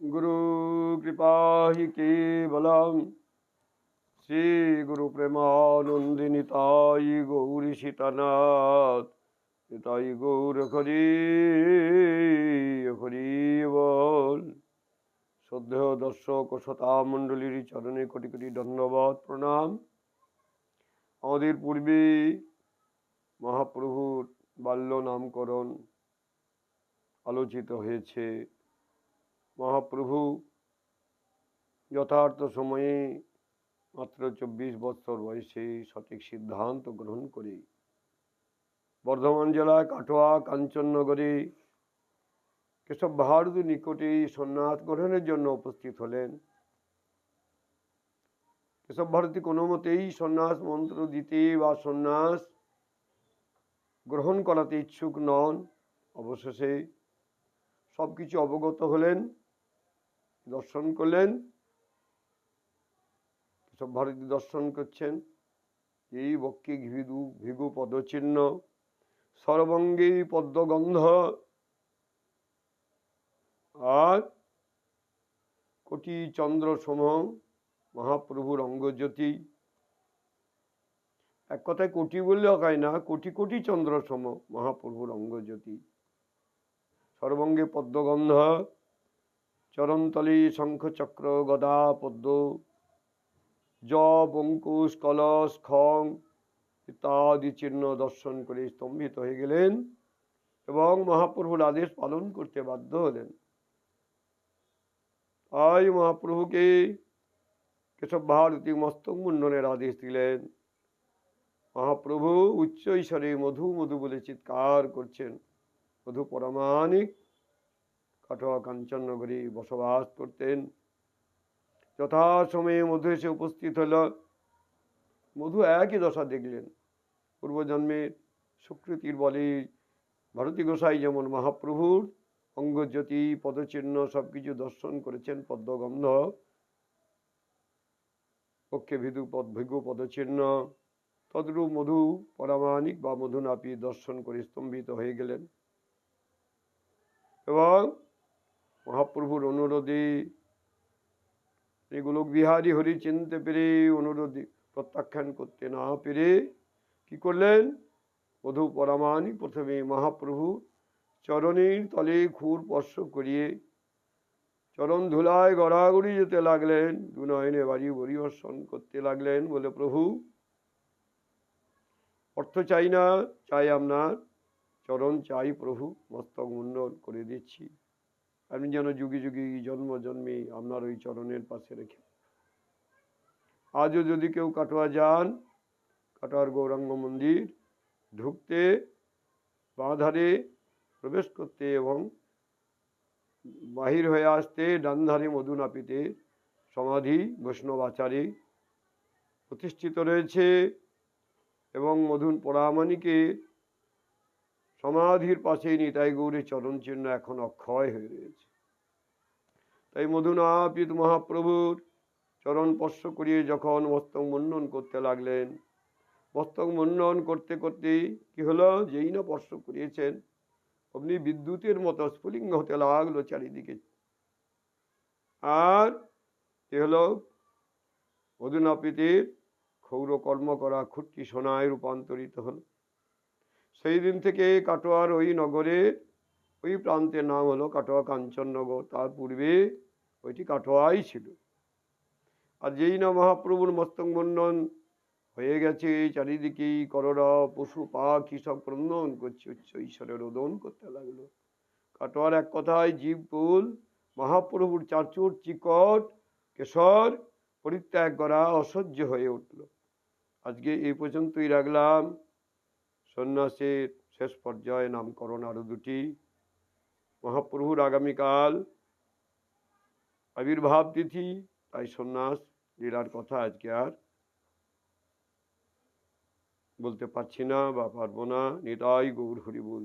गुरु कृपा ही केवलम श्री गुरु प्रेमानंदिनिताई गौरी सीतानाथ निताई गौर हरि हरि बोल। শ্রদ্ধেয় দর্শক ও শ্রোতা মণ্ডলীর চরণে কোটি কোটি ধন্যবাদ প্রণাম। আমাদের পূর্বে মহাপ্রভুর বাল্য নামকরণ আলোচিত হয়েছে। মহাপ্রভু যথার্থ সময়ে মাত্র 24 বছর বয়সে সঠিক সিদ্ধান্ত গ্রহণ করে বর্ধমান জেলায় কাটোয়া কাঞ্চননগরে কেশব ভারতীর নিকটে সন্ন্যাস গ্রহণের জন্য উপস্থিত হলেন। কেশব ভারতী কোনো মতেই সন্ন্যাস মন্ত্র দিতে বা সন্ন্যাস গ্রহণ করাতে ইচ্ছুক নন। অবশেষে সবকিছু অবগত হলেন, দর্শন করলেন। কেশব ভারতী দর্শন করছেন, এই বক্ষে ভিগু পদচিহ্ন, সর্বাঙ্গে পদ্মগন্ধ, আর কোটি চন্দ্র সম মহাপ্রভুর অঙ্গজ্যোতি। এক কথায় কোটি বললে হয় না, কোটি কোটি চন্দ্র সম মহাপ্রভুর অঙ্গজ্যোতি। সর্বাঙ্গে পদ্মগন্ধ, চরণতলে শঙ্খ চক্র গদা পদ্ম, জপ অঙ্কুশ কলস খং ইত্যাদি চিহ্ন দর্শন করে স্তম্ভিত হয়ে গেলেন এবং মহাপ্রভুর আদেশ পালন করতে বাধ্য হলেন। তাই মহাপ্রভুকে কেশব ভারতী মস্তক মুন্ডনের আদেশ দিলেন। মহাপ্রভু উচ্চ ঈশ্বরে মধু মধু বলে চিৎকার করছেন। মধু পরামাণিক কাটোয়া কাঞ্চননগরে বসবাস করতেন। যথাসময়ে মধু এসে উপস্থিত হল। মধু একই দশা দেখলেন। পূর্বজন্মের সুকৃতির বলে ভারতী গোসাই যেমন মহাপ্রভুর অঙ্গজ্যোতি পদচিহ্ন সবকিছু দর্শন করেছেন, পদ্মগন্ধ পক্ষে ভিগু পদচিহ্ন, তদ্রূপ মধু পরামাণিক বা মধুনাপি দর্শন করে স্তম্ভিত হয়ে গেলেন এবং মহাপ্রভুর অনুরোধে গোলক বিহারী হরি চিনতে পেরে, অনুরোধ প্রত্যাখ্যান করতে না পেরে কি করলেন? মধু পরামাণিক প্রথমে মহাপ্রভু চরণের তলে খুর স্পর্শ করিয়ে চরণ ধুলায় গড়াগড়ি যেতে লাগলেন, দুনয়নে বাড়ি পরিবর্ষণ করতে লাগলেন। বলে, প্রভু অর্থ চাই না, চাই আপনার চরণ চাই। প্রভু মস্তক মুন্ডন করে দিচ্ছি, আপনি যেন যুগে যুগে জন্ম জন্মে আপনার ওই চরণের পাশে রেখে। আজও যদি কেউ কাটোয়া যান, কাটোয়ার গৌরাঙ্গ মন্দির ঢুকতে বাঁ ধারে প্রবেশ করতে এবং বাহির হয়ে আসতে ডান ধারে মধুনাপিতে সমাধি বৈষ্ণব আচারে প্রতিষ্ঠিত রয়েছে এবং মধুন পরামাণিকে সমাধির পাশেই নিতাই গৌরী চরণ চিহ্ন এখন অক্ষয় হয়ে রয়েছে। তাই মধুনাপিত মহাপ্রভুর চরণ স্পর্শ করিয়ে যখন মস্তক মুন্ডন করতে লাগলেন, মস্তক মুন্ডন করতে করতে কি হলো? যেই না স্পর্শ করিয়েছেন অমনি বিদ্যুতের মতো স্ফুলিঙ্গ হতে লাগলো চারিদিকে। আর কি হলো? মধুনাপিতের ক্ষৌর কর্ম করা খুঁটটি সোনায় রূপান্তরিত হল। সেই দিন থেকে কাটোয়ার ওই নগরের ওই প্রান্তের নাম হলো কাটোয়া কাঞ্চননগর। তার পূর্বে ওইটি কাটোয়াই ছিল। আর যেই না মহাপ্রভুর মস্তক মুন্ডন হয়ে গেছে, চারিদিকে কররা পশু পাখি সব ক্রন্দন করছে, উচ্চ ঈশ্বরের রোদন করতে লাগলো। কাটোয়ার এক কথায় জীবকুল মহাপ্রভুর চাচুর চিকট কেশর পরিত্যাগ করা অসহ্য হয়ে উঠল। আজকে এই পর্যন্তই রাখলাম। সন্ন্যাসের শেষ পর্যায়ে নামকরণ আরো দুটি। মহাপ্রভুর আগামীকাল আবির্ভাব তিথি, তাই সন্ন্যাস লীলার কথা আজকে আর বলতে পারছি না বা পারবো না। নিতাই গৌর হরি বল।